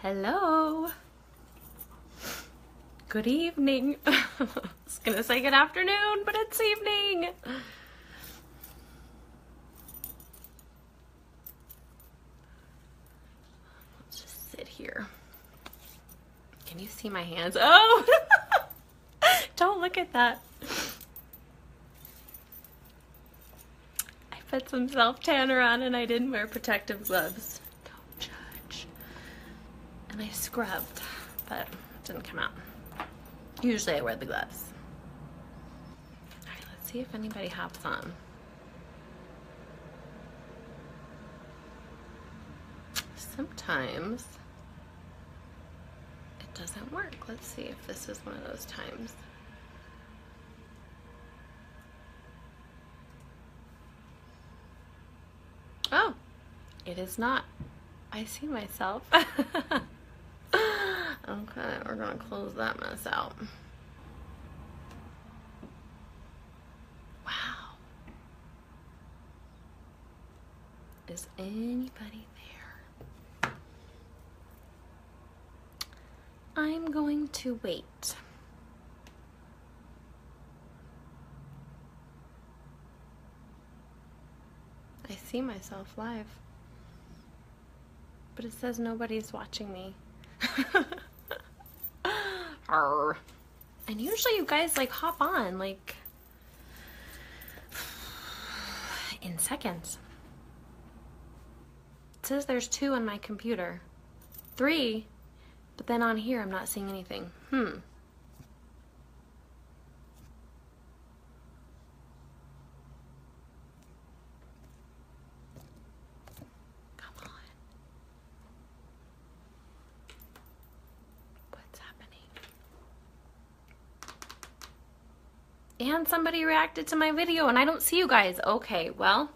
Hello. Good evening. I was gonna say good afternoon, but it's evening. Let's just sit here. Can you see my hands? Oh, don't look at that. I put some self-tanner on and I didn't wear protective gloves. Don't judge. And I scrubbed, but it didn't come out. Usually I wear the gloves. All right, let's see if anybody hops on. Sometimes it doesn't work. Let's see if this is one of those times. Oh, it is not. I see myself. Okay, we're gonna close that mess out. Wow. Is anybody there? I'm going to wait. I see myself live, but it says nobody's watching me. And usually you guys like hop on like in seconds. It says there's 2 on my computer, 3, but then on here I'm not seeing anything. Come on. What's happening? And somebody reacted to my video and I don't see you guys. Okay, well,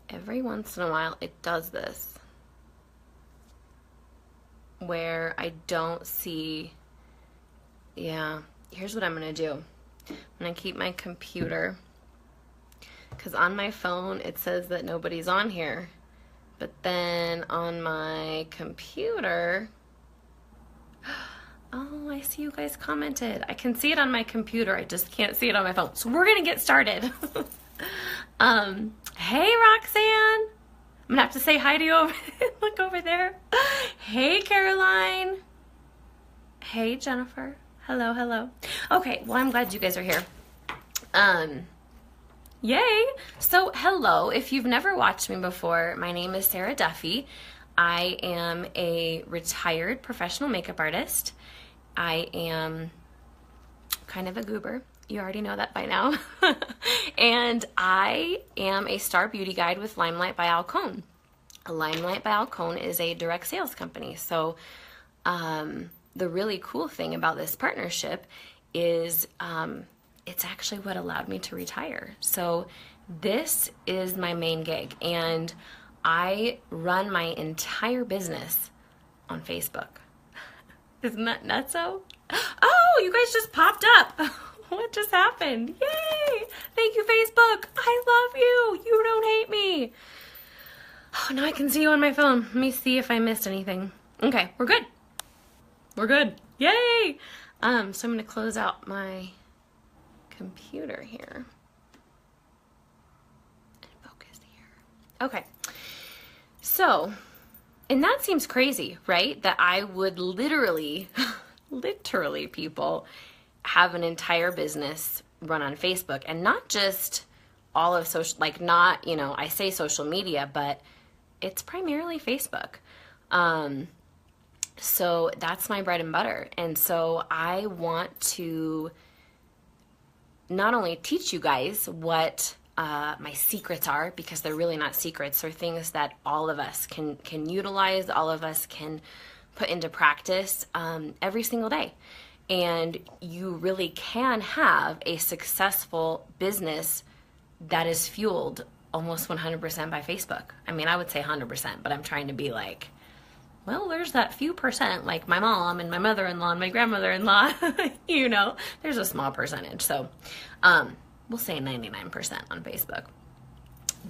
every once in a while it does this where I don't see. Yeah, here's what I'm gonna do. I'm gonna keep my computer, because on my phone it says that nobody's on here, but then on my computer, oh, I see you guys commented. I can see it on my computer, I just can't see it on my phone. So we're gonna get started. Hey Roxanne, I'm gonna have to say hi to you over look over there. Hey Caroline. Hey Jennifer. Hello, hello. Okay, well, I'm glad you guys are here. Yay. So hello, if you've never watched me before, my name is Saramduffey. I am a retired professional makeup artist. I am kind of a goober. You already know that by now. And I am a star beauty guide with LimeLight by Alcone. LimeLight by Alcone is a direct sales company. So the really cool thing about this partnership is it's actually what allowed me to retire. So this is my main gig, and I run my entire business on Facebook. Isn't that nutso? Oh, you guys just popped up. What just happened? Yay! Thank you, Facebook. I love you. You don't hate me. Oh, now I can see you on my phone. Let me see if I missed anything. Okay, we're good. We're good. Yay! So I'm going to close out my computer here. And focus here. Okay. So, and that seems crazy, right? That I would literally, literally people have an entire business run on Facebook, and not just all of social, like not, you know, I say social media, but it's primarily Facebook. So that's my bread and butter. And so I want to not only teach you guys what my secrets are, because they're really not secrets. They're things that all of us can utilize, all of us can put into practice every single day. And you really can have a successful business that is fueled almost 100% by Facebook. I mean, I would say 100%, but I'm trying to be like, well, there's that few percent, like my mom and my mother-in-law and my grandmother-in-law, you know, there's a small percentage. So we'll say 99% on Facebook.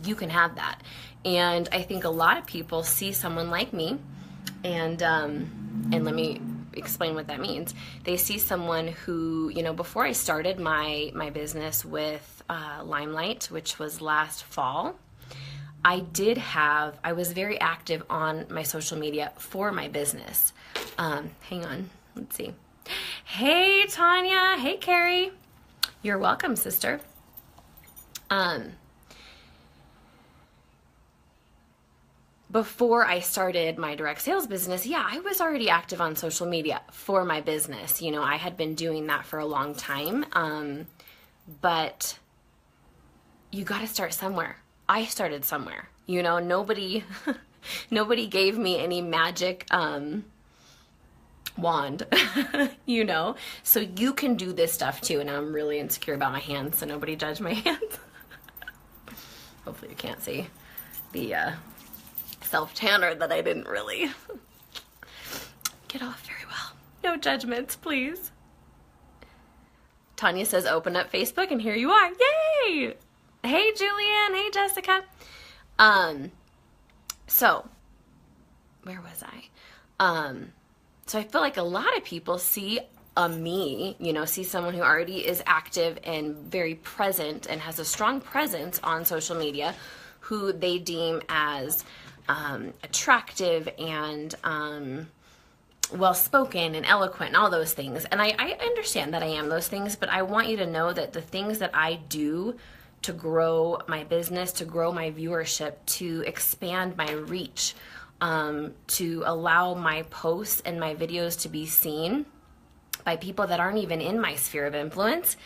you can have that. And I think a lot of people see someone like me, and let me explain what that means. They see someone who, you know, before I started my business with LimeLight, which was last fall, I was very active on my social media for my business. Hang on, let's see. Hey, Tanya. Hey, Carrie. You're welcome, sister. Before I started my direct sales business, yeah, I was already active on social media for my business. You know, I had been doing that for a long time. But you got to start somewhere. I started somewhere. You know, nobody gave me any magic wand, you know? So you can do this stuff too. And I'm really insecure about my hands, so nobody judge my hands. Hopefully you can't see the self-tanner that I didn't really get off very well. No judgments, please. Tanya says, open up Facebook, and here you are. Yay! Hey, Julian. Hey, Jessica. So where was I? So I feel like a lot of people see me, you know, see someone who already is active and very present and has a strong presence on social media, who they deem as attractive and well-spoken and eloquent and all those things. And I understand that I am those things, but I want you to know that the things that I do to grow my business, to grow my viewership, to expand my reach, to allow my posts and my videos to be seen by people that aren't even in my sphere of influence,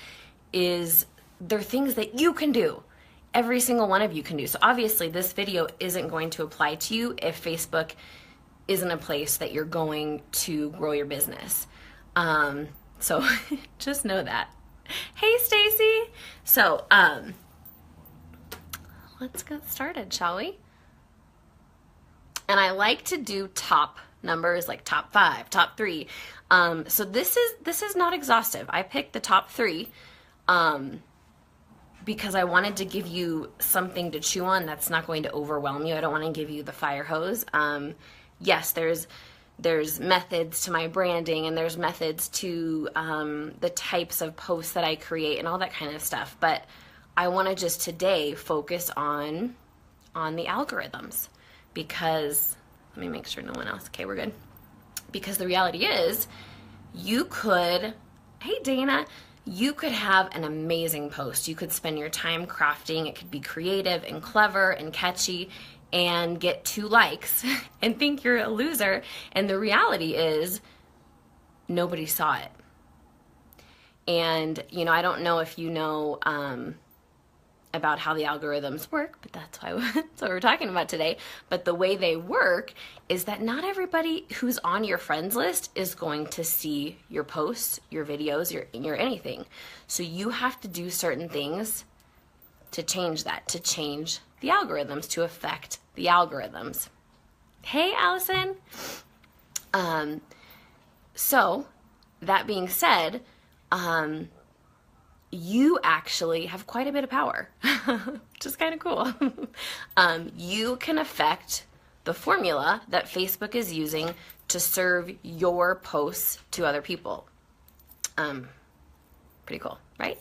they're things that you can do. Every single one of you can do. So obviously this video isn't going to apply to you if Facebook isn't a place that you're going to grow your business. So just know that. Hey, Stacy. So let's get started, shall we? And I like to do top numbers, like top 5, top 3. So this is not exhaustive. I picked the top 3. Because I wanted to give you something to chew on that's not going to overwhelm you. I don't want to give you the fire hose. Yes, there's methods to my branding, and there's methods to the types of posts that I create and all that kind of stuff. But I want to just today focus on the algorithms, because let me make sure no one else. Okay, we're good. Because the reality is, you could, hey Dana, you could have an amazing post. You could spend your time crafting. It could be creative and clever and catchy and get 2 likes and think you're a loser. And the reality is nobody saw it. And, you know, I don't know if you know about how the algorithms work, but that's what we're talking about today. But the way they work is that not everybody who's on your friends list is going to see your posts, your videos, your anything. So you have to do certain things to change that, to change the algorithms, to affect the algorithms. Hey, Allison. So that being said, you actually have quite a bit of power, which is kind of cool. You can affect the formula that Facebook is using to serve your posts to other people. Pretty cool, right?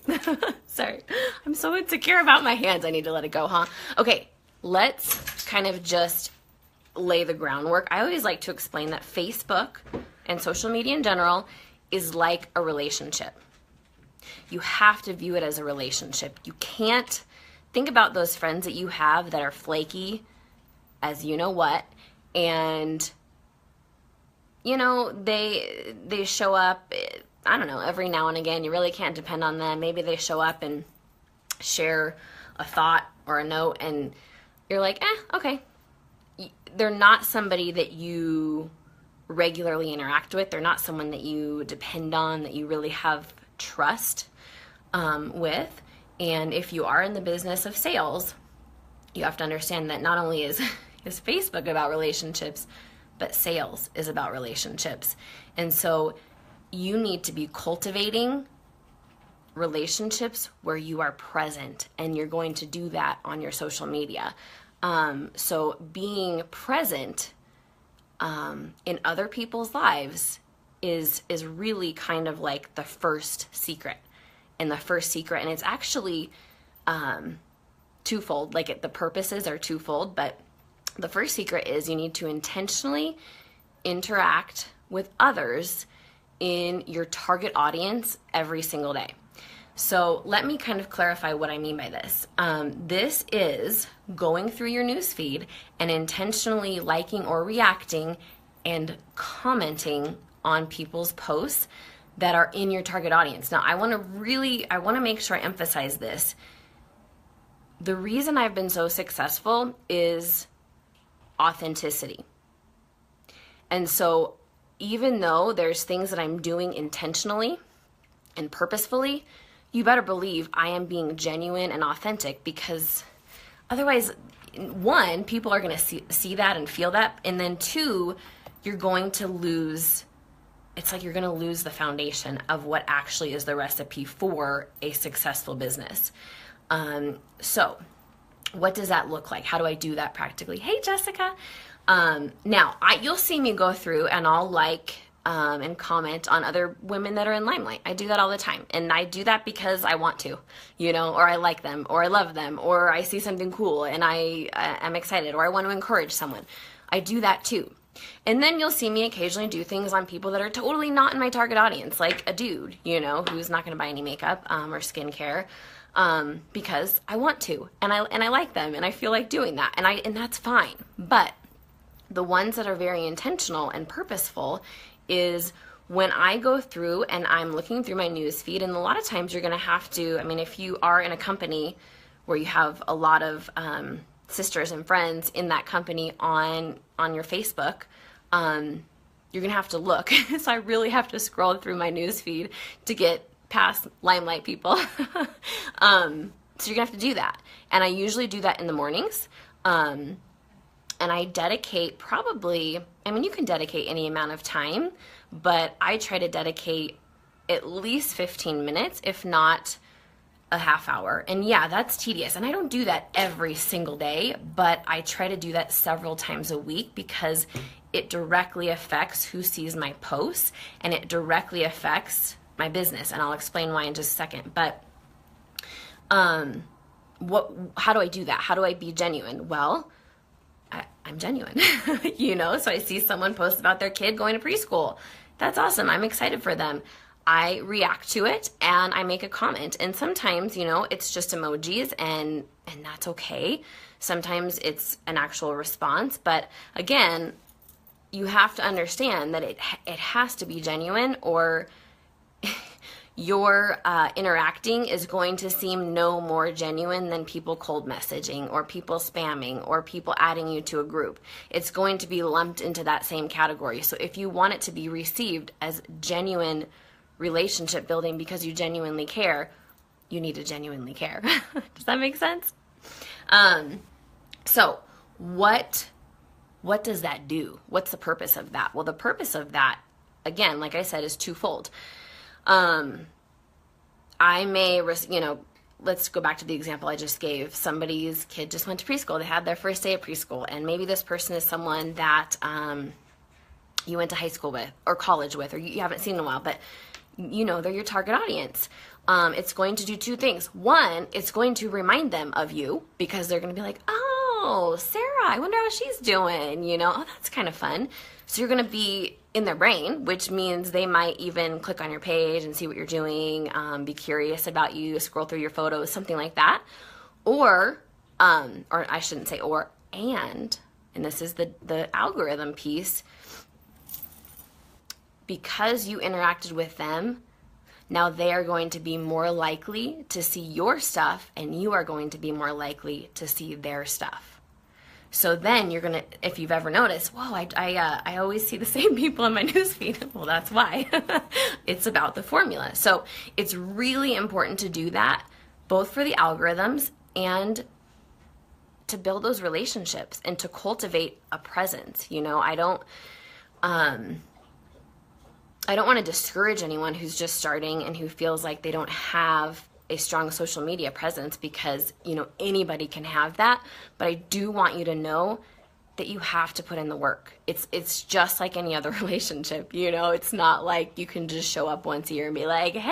Sorry, I'm so insecure about my hands. I need to let it go, huh? Okay, let's kind of just lay the groundwork. I always like to explain that Facebook and social media in general is like a relationship. You have to view it as a relationship. You can't think about those friends that you have that are flaky as you know what, and you know, they show up, I don't know, every now and again. You really can't depend on them. Maybe they show up and share a thought or a note, and you're like, okay. They're not somebody that you regularly interact with. They're not someone that you depend on, that you really have trust with. And if you are in the business of sales, you have to understand that not only is Facebook about relationships, but sales is about relationships. And so you need to be cultivating relationships where you are present, and you're going to do that on your social media. So being present in other people's lives is really kind of like the first secret. And it's actually twofold. Like the purposes are twofold, but the first secret is you need to intentionally interact with others in your target audience every single day. So let me kind of clarify what I mean by this. This is going through your news feed and intentionally liking or reacting and commenting on people's posts that are in your target audience. Now, I want to make sure I emphasize this. The reason I've been so successful is authenticity. And so even though there's things that I'm doing intentionally and purposefully, you better believe I am being genuine and authentic, because otherwise, one, people are going to see that and feel that. And then two, you're going to lose, it's like you're going to lose the foundation of what actually is the recipe for a successful business. So what does that look like? How do I do that practically? Hey, Jessica. Now, you'll see me go through and I'll like and comment on other women that are in LimeLight. I do that all the time. And I do that because I want to, or I like them, or I love them, or I see something cool and I am excited, or I want to encourage someone. I do that too. And then you'll see me occasionally do things on people that are totally not in my target audience, like a dude, who's not going to buy any makeup or skincare, because I want to, and I like them, and I feel like doing that, and that's fine. But the ones that are very intentional and purposeful is when I go through and I'm looking through my news feed, and a lot of times you're going to have to, if you are in a company where you have a lot of sisters and friends in that company on your Facebook, you're going to have to look. So I really have to scroll through my news feed to get past LimeLight people. So you're going to have to do that. And I usually do that in the mornings. And I dedicate probably, you can dedicate any amount of time, but I try to dedicate at least 15 minutes, if not a half hour. And yeah, that's tedious. And I don't do that every single day, but I try to do that several times a week because it directly affects who sees my posts, and it directly affects my business. And I'll explain why in just a second. But how do I do that? How do I be genuine? Well, I'm genuine, so I see someone post about their kid going to preschool. That's awesome. I'm excited for them. I react to it and I make a comment. And sometimes, it's just emojis and that's okay. Sometimes it's an actual response. But again, you have to understand that it has to be genuine, or your interacting is going to seem no more genuine than people cold messaging or people spamming or people adding you to a group. It's going to be lumped into that same category. So if you want it to be received as genuine relationship building because you genuinely care, you need to genuinely care. Does that make sense? So what does that do? What's the purpose of that? Well, the purpose of that, again, like I said, is twofold. I may, let's go back to the example I just gave. Somebody's kid just went to preschool. They had their first day of preschool, and maybe this person is someone that you went to high school with or college with, or you haven't seen in a while, but they're your target audience. It's going to do two things. One, it's going to remind them of you because they're going to be like, oh, Sarah, I wonder how she's doing, oh, that's kind of fun. So you're going to be in their brain, which means they might even click on your page and see what you're doing, be curious about you, scroll through your photos, something like that. Or I shouldn't say or, and this is the algorithm piece, because you interacted with them, now they are going to be more likely to see your stuff, and you are going to be more likely to see their stuff. So then you're going to, if you've ever noticed, whoa, I always see the same people in my newsfeed. Well, that's why. It's about the formula. So it's really important to do that, both for the algorithms and to build those relationships and to cultivate a presence. I don't want to discourage anyone who's just starting and who feels like they don't have a strong social media presence, because, you know, anybody can have that. But I do want you to know that you have to put in the work. It's just like any other relationship, you know. It's not like you can just show up once a year and be like, hey,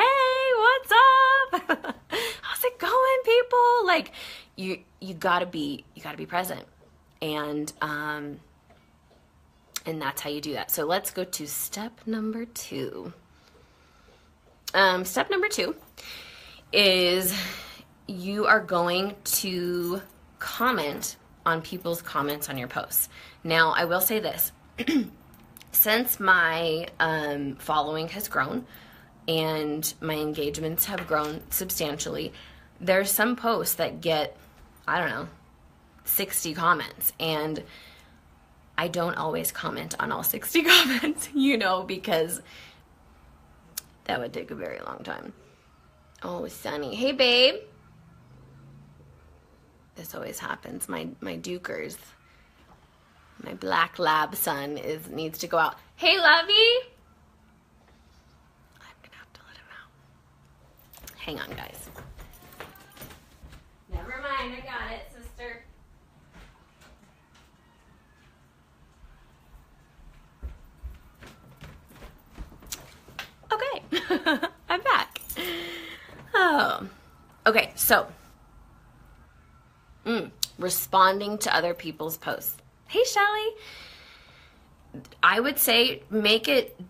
what's up? How's it going, people? Like, you gotta be present. And that's how you do that. So let's go to step number 2. Step number 2 is you are going to comment on people's comments on your posts. Now, I will say this. Since my following has grown and my engagements have grown substantially, there's some posts that get, I don't know, 60 comments. And I don't always comment on all 60 comments, you know, because that would take a very long time. Oh, Sunny. Hey, babe. This always happens. My dukers, my black lab son needs to go out. Hey, lovey. I'm gonna have to let him out. Hang on, guys. Never mind, I got it, sister. Okay, I'm back. Oh, okay, so responding to other people's posts. Hey, Shelly. I would say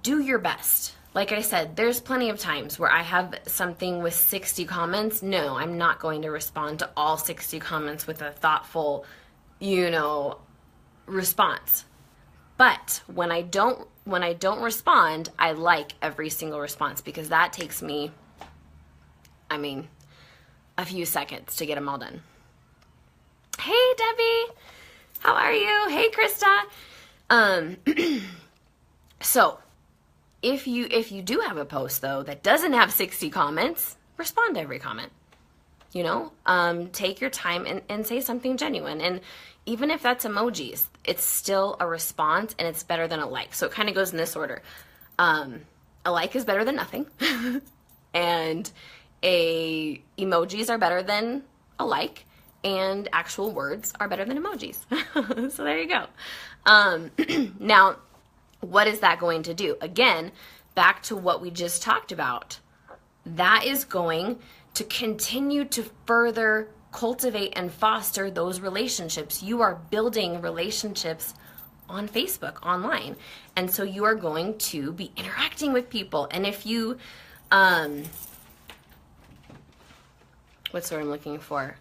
do your best. Like I said, there's plenty of times where I have something with 60 comments. No, I'm not going to respond to all 60 comments with a thoughtful, you know, response. But when I don't respond, I like every single response, because that takes me, I mean, a few seconds to get them all done. Hey, Debbie. How are you? Hey, Krista. So if you do have a post, though, that doesn't have 60 comments, respond to every comment. You know, take your time and say something genuine. And even if that's emojis, it's still a response, and it's better than a like. So it kind of goes in this order. A like is better than nothing. And emojis are better than a like. And actual words are better than emojis. So there you go. Now, what is that going to do? Again, back to what we just talked about. That is going to continue to further cultivate and foster those relationships. You are building relationships on Facebook, online. And so you are going to be interacting with people. And if you, what's the word I'm looking for?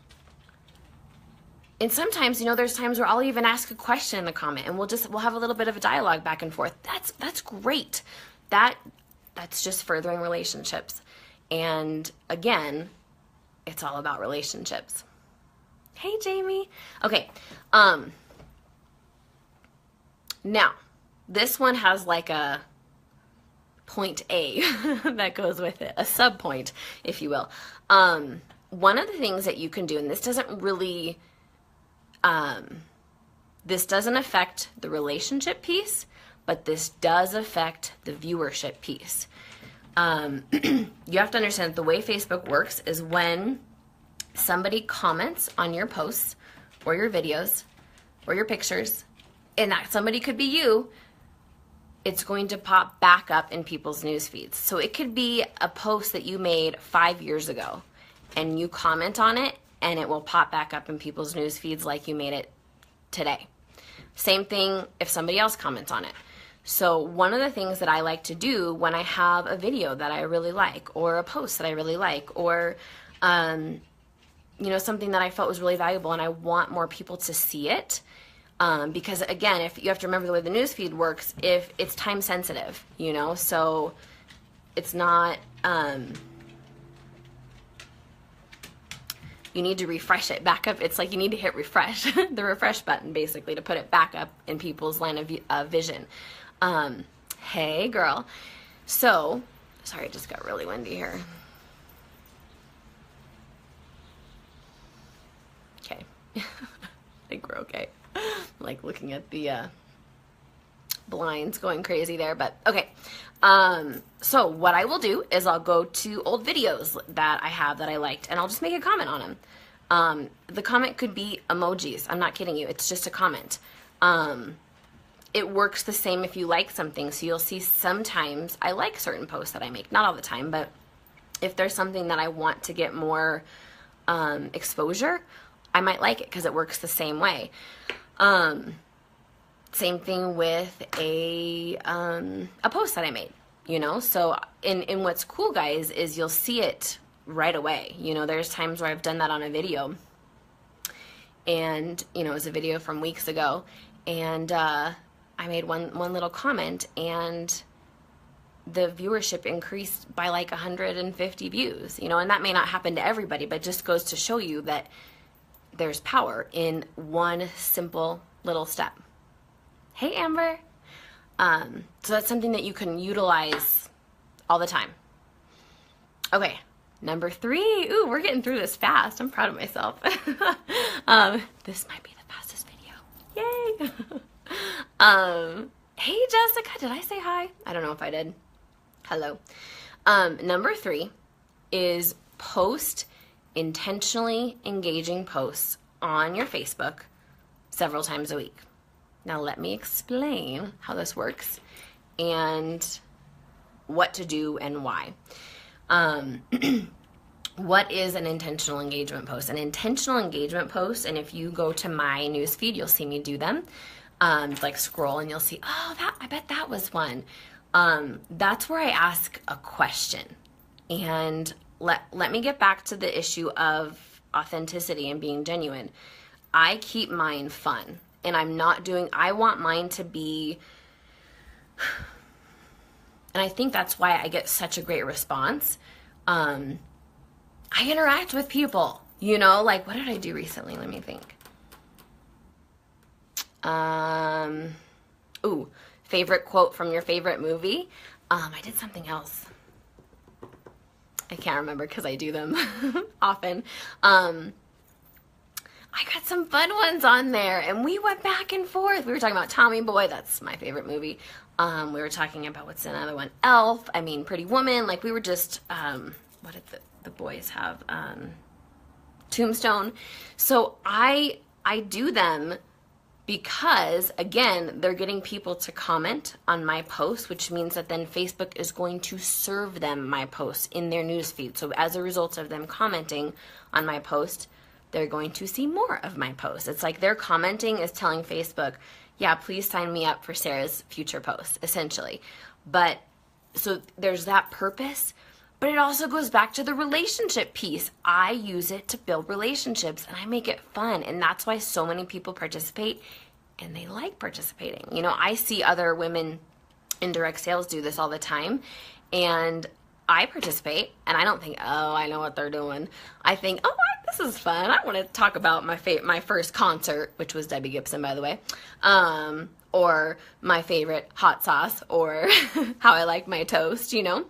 And sometimes, you know, there's times where I'll even ask a question in the comment, and we'll have a little bit of a dialogue back and forth. That's great. That's just furthering relationships. And again, it's all about relationships. Hey, Jamie. Okay. Now, this one has like a point A that goes with it, a sub point, if you will. One of the things that you can do, and this doesn't really, this doesn't affect the relationship piece, but this does affect the viewership piece. You have to understand that the way Facebook works is when somebody comments on your posts or your videos or your pictures, and that somebody could be you, it's going to pop back up in people's news feeds. So it could be a post that you made 5 years ago, and you comment on it, and it will pop back up in people's news feeds like you made it today. Same thing if somebody else comments on it. So one of the things that I like to do when I have a video that I really like, or a post that I really like, or you know, something that I felt was really valuable and I want more people to see it, because again, if you have to remember the way the news feed works, if it's time sensitive, you know, so it's not, you need to refresh it back up. It's like you need to hit refresh, the refresh button basically, to put it back up in people's line of vision. Hey girl. So, sorry, it just got really windy here. Okay. I think we're okay. Like looking at the blinds going crazy there, but okay. So what I will do is I'll go to old videos that I have that I liked, and I'll just make a comment on them. The comment could be emojis. I'm not kidding you. It's just a comment. It works the same if you like something. So you'll see sometimes I like certain posts that I make. Not all the time, but if there's something that I want to get more exposure, I might like it because it works the same way. Same thing with a post that I made, you know? So in what's cool, guys, is you'll see it right away. You know, there's times where I've done that on a video, and, you know, it was a video from weeks ago, and I made one little comment, and the viewership increased by like 150 views, you know, and that may not happen to everybody, but it just goes to show you that there's power in one simple little step. Hey, Amber. So that's something that you can utilize all the time. Okay, number 3. Ooh, we're getting through this fast. I'm proud of myself. This might be the fastest video. Yay. Hey, Jessica, did I say hi? I don't know if I did. Hello. Number 3 is post intentionally engaging posts on your Facebook several times a week. Now let me explain how this works and what to do and why. What is an intentional engagement post? An intentional engagement post, and if you go to my newsfeed, you'll see me do them. Like scroll and you'll see, oh, I bet that was one. That's where I ask a question. And let me get back to the issue of authenticity and being genuine. I keep mine fun, and I want mine to be, and I think that's why I get such a great response. I interact with people, you know, like, what did I do recently? Let me think. Favorite quote from your favorite movie. I did something else. I can't remember because I do them often. I got some fun ones on there, and we went back and forth. We were talking about Tommy Boy. That's my favorite movie. We were talking about, what's another one? Elf. I mean, Pretty Woman. Like, we were just, what did the boys have? Tombstone. So I do them because, again, they're getting people to comment on my posts, which means that then Facebook is going to serve them my posts in their newsfeed. So as a result of them commenting on my post, they're going to see more of my posts. It's like their commenting is telling Facebook, yeah, please sign me up for Sarah's future posts, essentially. But so there's that purpose, but it also goes back to the relationship piece. I use it to build relationships, and I make it fun, and that's why so many people participate, and they like participating. You know, I see other women in direct sales do this all the time, and I participate, and I don't think, oh, I know what they're doing. I think, oh, this is fun. I want to talk about my first concert, which was Debbie Gibson, by the way, or my favorite hot sauce, or how I like my toast, you know,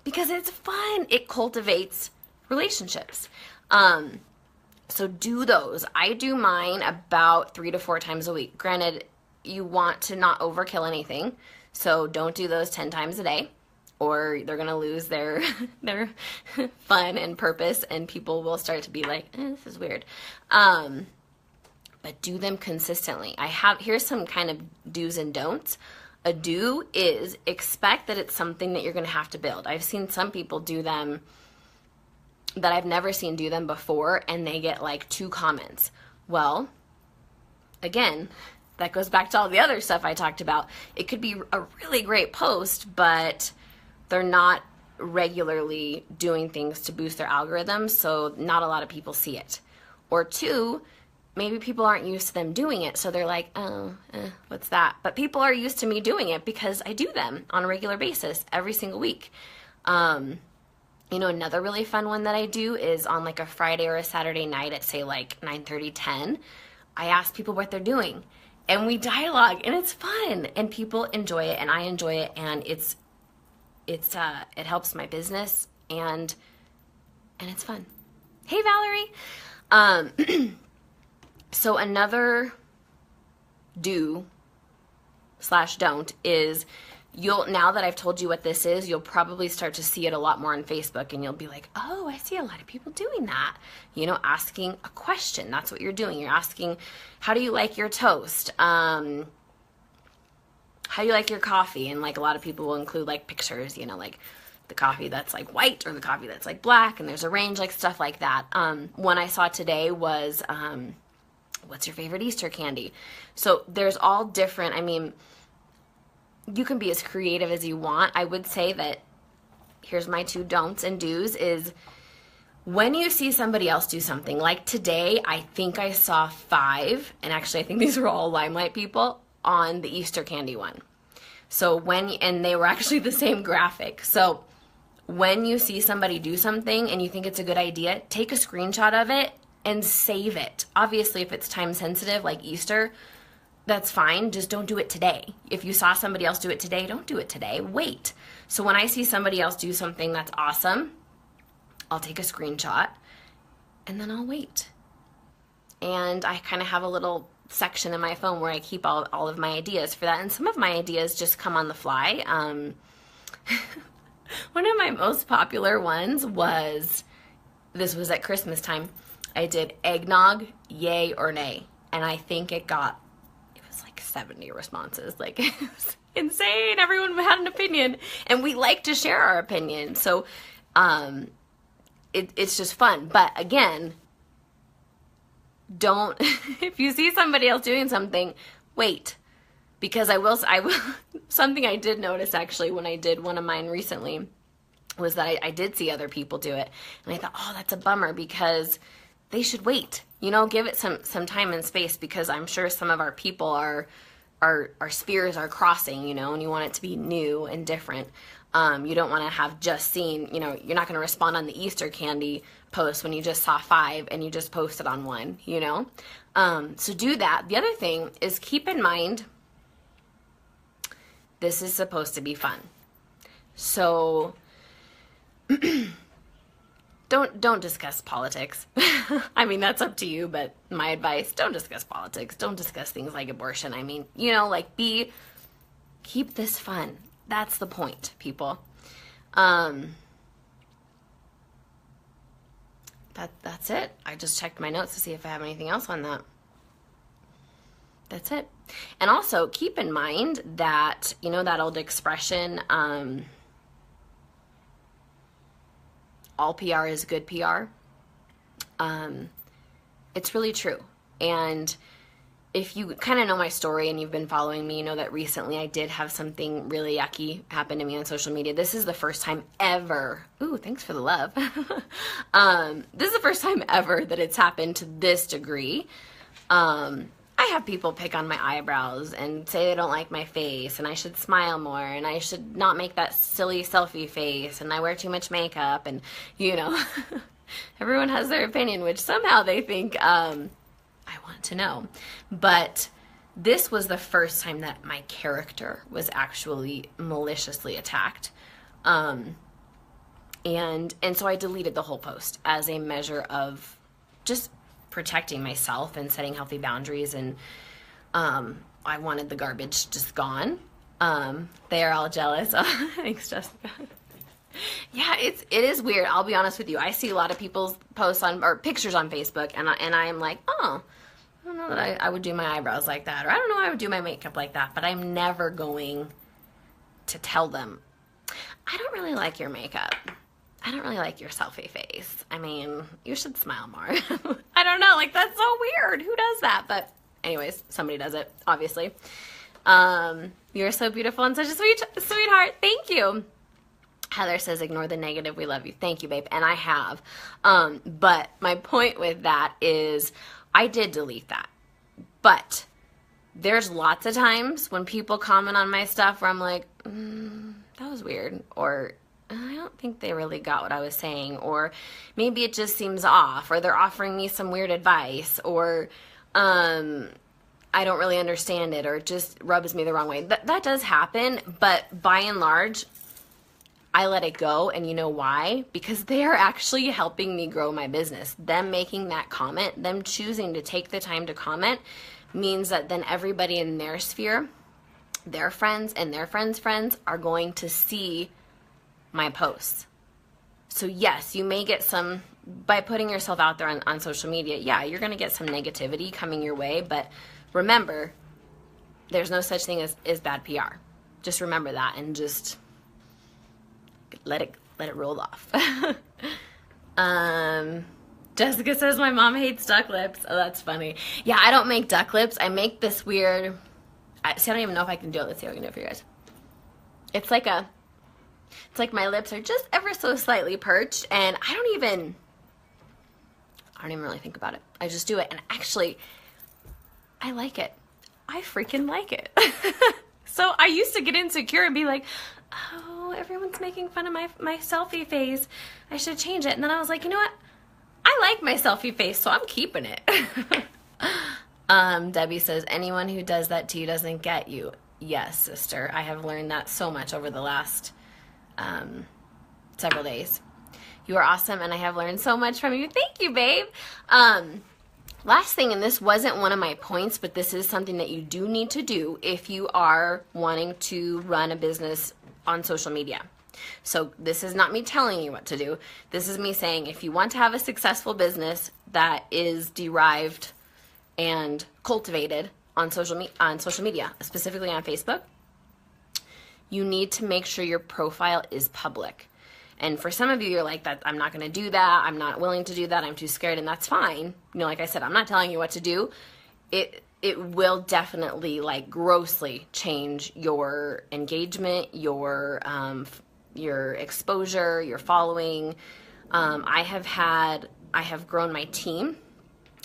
because it's fun. It cultivates relationships. So do those. I do mine about 3 to 4 times a week. Granted, you want to not overkill anything, so don't do those 10 times a day, or they're going to lose their fun and purpose, and people will start to be like, this is weird. But do them consistently. Here's some kind of do's and don'ts. A do is expect that it's something that you're going to have to build. I've seen some people do them that I've never seen do them before, and they get like 2 comments. Well, again, that goes back to all the other stuff I talked about. It could be a really great post, but they're not regularly doing things to boost their algorithm, so not a lot of people see it. Or 2, maybe people aren't used to them doing it, so they're like, what's that? But people are used to me doing it because I do them on a regular basis every single week. You know, another really fun one that I do is on like a Friday or a Saturday night at, say, like 9:30, 10. I ask people what they're doing, and we dialogue, and it's fun, and people enjoy it, and I enjoy it, and it helps my business, and it's fun. Hey, Valerie. So another do slash don't is now that I've told you what this is, you'll probably start to see it a lot more on Facebook, and you'll be like, oh, I see a lot of people doing that. You know, asking a question. That's what you're doing. You're asking, how do you like your toast? How do you like your coffee? And like a lot of people will include like pictures, you know, like the coffee that's like white or the coffee that's like black, and there's a range, like stuff like that. One I saw today was, what's your favorite Easter candy? So there's all different, I mean, you can be as creative as you want. I would say that here's my 2 don'ts and do's is when you see somebody else do something, like today, I think I saw 5, and actually I think these were all LimeLight people on the Easter candy one. So and they were actually the same graphic. So when you see somebody do something and you think it's a good idea, take a screenshot of it and save it. Obviously, if it's time sensitive, like Easter, that's fine. Just don't do it today. If you saw somebody else do it today, don't do it today. Wait. So when I see somebody else do something that's awesome, I'll take a screenshot and then I'll wait. And I kind of have a little section in my phone where I keep all of my ideas for that. And some of my ideas just come on the fly. One of my most popular ones was, this was at Christmas time, I did eggnog, yay or nay. And I think it got, 70 responses. Like, it was insane. Everyone had an opinion, and we like to share our opinion. So it's just fun. But again, don't, if you see somebody else doing something, wait, because I will, something I did notice actually when I did one of mine recently was that I did see other people do it, and I thought, oh, that's a bummer, because they should wait, you know, give it some time and space, because I'm sure some of our people our spheres are crossing, you know, and you want it to be new and different. You don't want to have just seen, you know, you're not going to respond on the Easter candy post when you just saw 5 and you just posted on 1, you know. So do that. The other thing is, keep in mind, this is supposed to be fun. So don't discuss politics. I mean, that's up to you, but my advice, don't discuss politics. Don't discuss things like abortion. I mean, you know, like, keep this fun. That's the point, people. That's it. I just checked my notes to see if I have anything else on that. That's it. And also keep in mind that, you know, that old expression, all PR is good PR. It's really true. And if you kind of know my story and you've been following me, you know that recently I did have something really yucky happen to me on social media. This is the first time ever. Ooh, thanks for the love. This is the first time ever that it's happened to this degree. I have people pick on my eyebrows and say they don't like my face, and I should smile more, and I should not make that silly selfie face, and I wear too much makeup, and, you know, everyone has their opinion, which somehow they think, I want to know. But this was the first time that my character was actually maliciously attacked. And so I deleted the whole post as a measure of just protecting myself and setting healthy boundaries, and I wanted the garbage just gone. They are all jealous. Thanks, Jessica. Yeah, it is weird. I'll be honest with you. I see a lot of people's posts or pictures on Facebook, and I am like, oh, I don't know that I would do my eyebrows like that, or I don't know I would do my makeup like that, but I'm never going to tell them, I don't really like your makeup. I don't really like your selfie face. I mean, you should smile more. I don't know, like, that's so weird. Who does that? But anyways, somebody does it, obviously. You're so beautiful and such a sweetheart. Thank you. Heather says, ignore the negative. We love you. Thank you, babe. And I have. But my point with that is I did delete that. But there's lots of times when people comment on my stuff where I'm like, that was weird. Or I don't think they really got what I was saying, or maybe it just seems off, or they're offering me some weird advice, or I don't really understand it, or it just rubs me the wrong way. That does happen, but by and large, I let it go, and you know why? Because they are actually helping me grow my business. Them making that comment, them choosing to take the time to comment, means that then everybody in their sphere their friends and their friends' friends are going to see my posts. So yes, you may get some, by putting yourself out there on social media, yeah, you're going to get some negativity coming your way, but remember, there's no such thing as bad PR. Just remember that and just let it roll off. Jessica says my mom hates duck lips. Oh, that's funny. Yeah, I don't make duck lips. I make this weird, I don't even know if I can do it. Let's see if I can do it for you guys. It's like my lips are just ever so slightly perched, and I don't even really think about it. I just do it, and actually, I like it. I freaking like it. So I used to get insecure and be like, oh, everyone's making fun of my selfie face. I should change it. And then I was like, you know what? I like my selfie face, so I'm keeping it. Debbie says, anyone who does that to you doesn't get you. Yes, sister. I have learned that so much over the last several days. You are awesome, and I have learned so much from you. Thank you, babe. Last thing, and this wasn't one of my points, but this is something that you do need to do if you are wanting to run a business on social media. So this is not me telling you what to do. This is me saying if you want to have a successful business that is derived and cultivated on social media, specifically on Facebook, you need to make sure your profile is public. And for some of you, you're like, that I'm not going to do that. I'm not willing to do that. I'm too scared, and that's fine. You know, like I said, I'm not telling you what to do. It will definitely like grossly change your engagement, your exposure, your following. I have grown my team.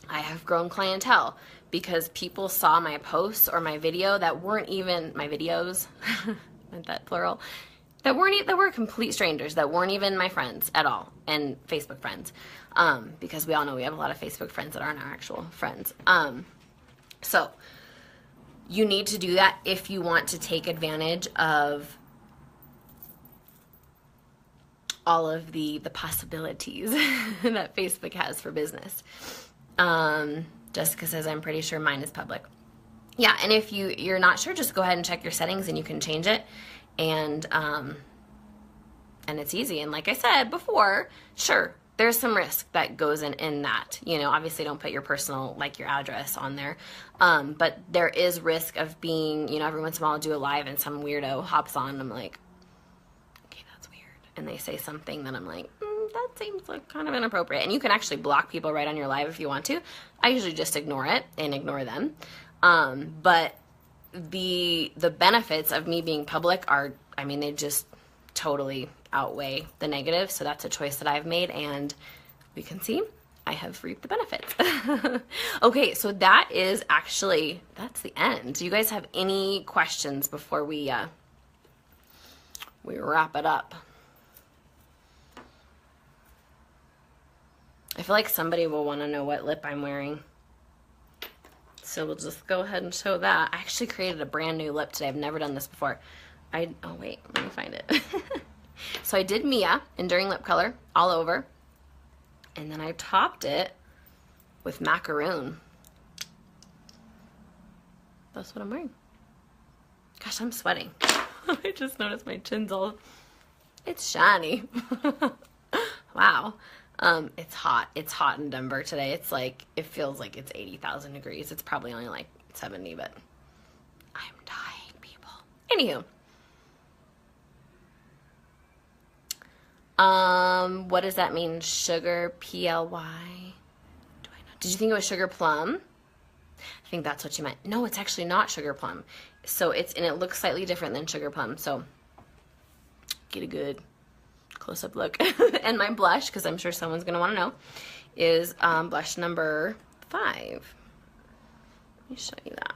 I have grown clientele because people saw my posts or my video that weren't even my videos, isn't that plural? That were complete strangers, that weren't even my friends at all, and Facebook friends, because we all know we have a lot of Facebook friends that aren't our actual friends. So you need to do that if you want to take advantage of all of the possibilities that Facebook has for business. Jessica says, I'm pretty sure mine is public. Yeah, and if you're not sure, just go ahead and check your settings and you can change it. And it's easy. And like I said before, sure, there's some risk that goes in that. You know, obviously don't put your personal, like your address on there. But there is risk of being, you know, every once in a while I'll do a live and some weirdo hops on and I'm like, okay, that's weird. And they say something that I'm like, that seems like kind of inappropriate. And you can actually block people right on your live if you want to. I usually just ignore it and ignore them. But the benefits of me being public are, I mean, they just totally outweigh the negative. So that's a choice that I've made, and we can see I have reaped the benefits. Okay, so that's the end. Do you guys have any questions before we wrap it up? I feel like somebody will want to know what lip I'm wearing. So we'll just go ahead and show that. I actually created a brand new lip today. I've never done this before. Oh wait, let me find it. So I did Mia Enduring Lip Color all over. And then I topped it with macaroon. That's what I'm wearing. Gosh, I'm sweating. I just noticed my chin's it's shiny. Wow. It's hot. It's hot in Denver today. It's like, it feels like it's 80,000 degrees. It's probably only like 70, but I'm dying, people. Anywho. What does that mean? Sugar, P-L-Y? Do I know? Did you think it was sugar plum? I think that's what you meant. No, it's actually not sugar plum. So and it looks slightly different than sugar plum. So get a good close-up look. And my blush, because I'm sure someone's going to want to know, is blush number 5. Let me show you that.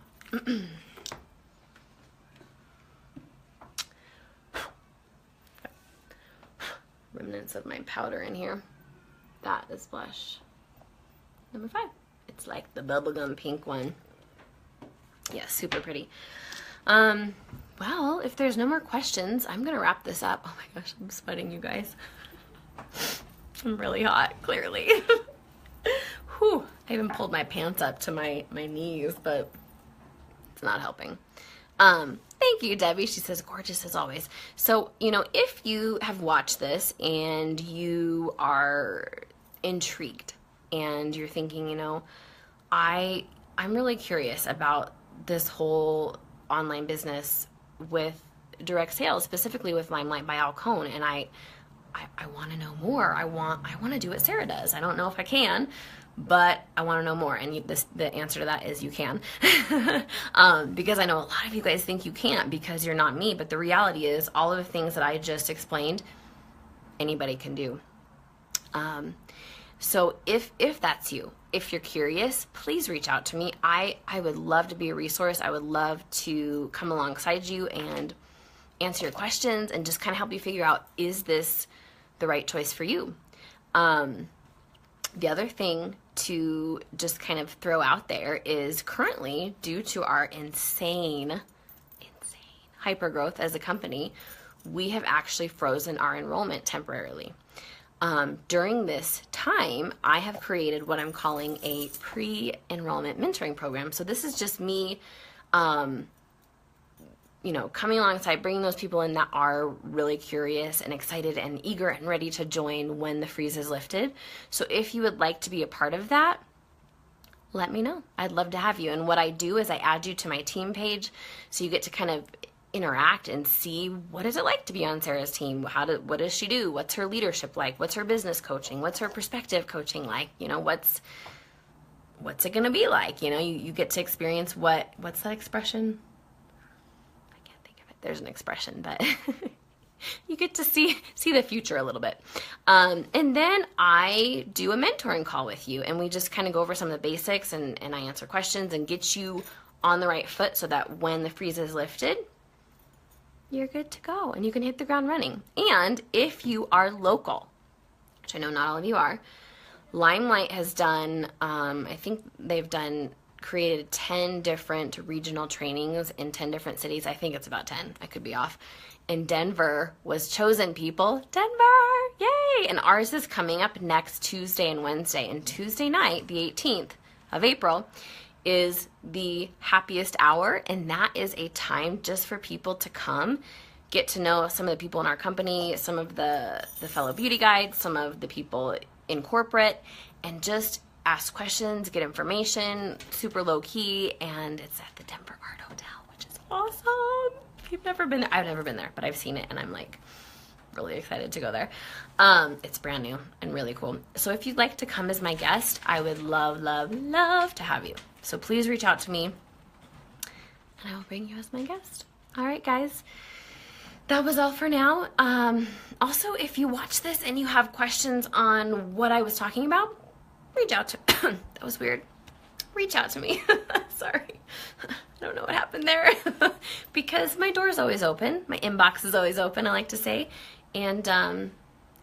Remnants of my powder in here. That is blush number 5. It's like the bubblegum pink one. Yeah, super pretty. Well, if there's no more questions, I'm gonna wrap this up. Oh my gosh, I'm sweating, you guys. I'm really hot, clearly. Whew, I even pulled my pants up to my knees, but it's not helping. Thank you, Debbie. She says, gorgeous as always. So, if you have watched this and you are intrigued and you're thinking, I'm really curious about this whole online business with direct sales, specifically with LimeLight by Alcone, and I want to know more. I want to do what Sarah does. I don't know if I can, but I want to know more. And the answer to that is you can. Because I know a lot of you guys think you can't because you're not me, but the reality is all of the things that I just explained, anybody can do. So if that's you, if you're curious, please reach out to me. I would love to be a resource. I would love to come alongside you and answer your questions and just kind of help you figure out, is this the right choice for you? The other thing to just kind of throw out there is currently, due to our insane hypergrowth as a company, we have actually frozen our enrollment temporarily. During this time, I have created what I'm calling a pre-enrollment mentoring program. So this is just me, coming alongside, bringing those people in that are really curious and excited and eager and ready to join when the freeze is lifted. So if you would like to be a part of that, let me know. I'd love to have you. And what I do is I add you to my team page, so you get to kind of interact and see, what is it like to be on Sarah's team? What does she do? What's her leadership like? What's her business coaching? What's her perspective coaching like? What's it going to be like? You get to experience what's that expression? There's an expression, but you get to see the future a little bit. And then I do a mentoring call with you, and we just kind of go over some of the basics, and I answer questions and get you on the right foot so that when the freeze is lifted, you're good to go and you can hit the ground running. And if you are local, which I know not all of you are, LimeLight has done, I think they've created 10 different regional trainings in 10 different cities. I think it's about 10. I could be off. And Denver was chosen, people. Denver! Yay! And ours is coming up next Tuesday and Wednesday. And Tuesday night, the 18th of April, is the happiest hour. And that is a time just for people to come, get to know some of the people in our company, some of the fellow beauty guides, some of the people in corporate, and just ask questions, get information, super low key, and it's at the Denver Art Hotel, which is awesome. If you've never been there, I've never been there, but I've seen it, and I'm like really excited to go there. It's brand new and really cool. So if you'd like to come as my guest, I would love, love, love to have you. So please reach out to me, and I will bring you as my guest. All right, guys. That was all for now. Also, if you watch this and you have questions on what I was talking about, reach out to that was weird. Reach out to me. Sorry. I don't know what happened there. Because my door is always open. My inbox is always open, I like to say. And I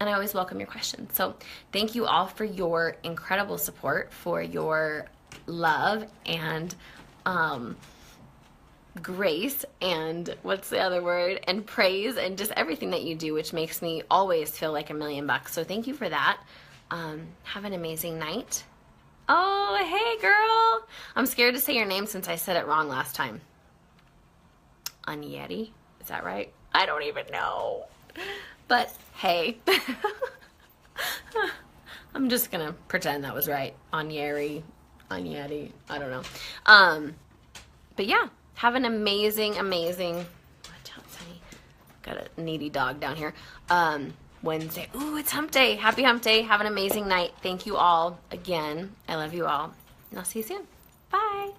always welcome your questions. So thank you all for your incredible support, for your love and grace, and what's the other word? And praise, and just everything that you do, which makes me always feel like $1,000,000. So thank you for that. Have an amazing night. Oh, hey, girl. I'm scared to say your name since I said it wrong last time. Unyeti? Is that right? I don't even know. But, hey. I'm just going to pretend that was right. Unyeti. I don't know. But, yeah. Have an amazing, amazing... Watch out, Sonny. Got a needy dog down here. Wednesday. Ooh, it's hump day. Happy hump day. Have an amazing night. Thank you all again. I love you all. And I'll see you soon. Bye.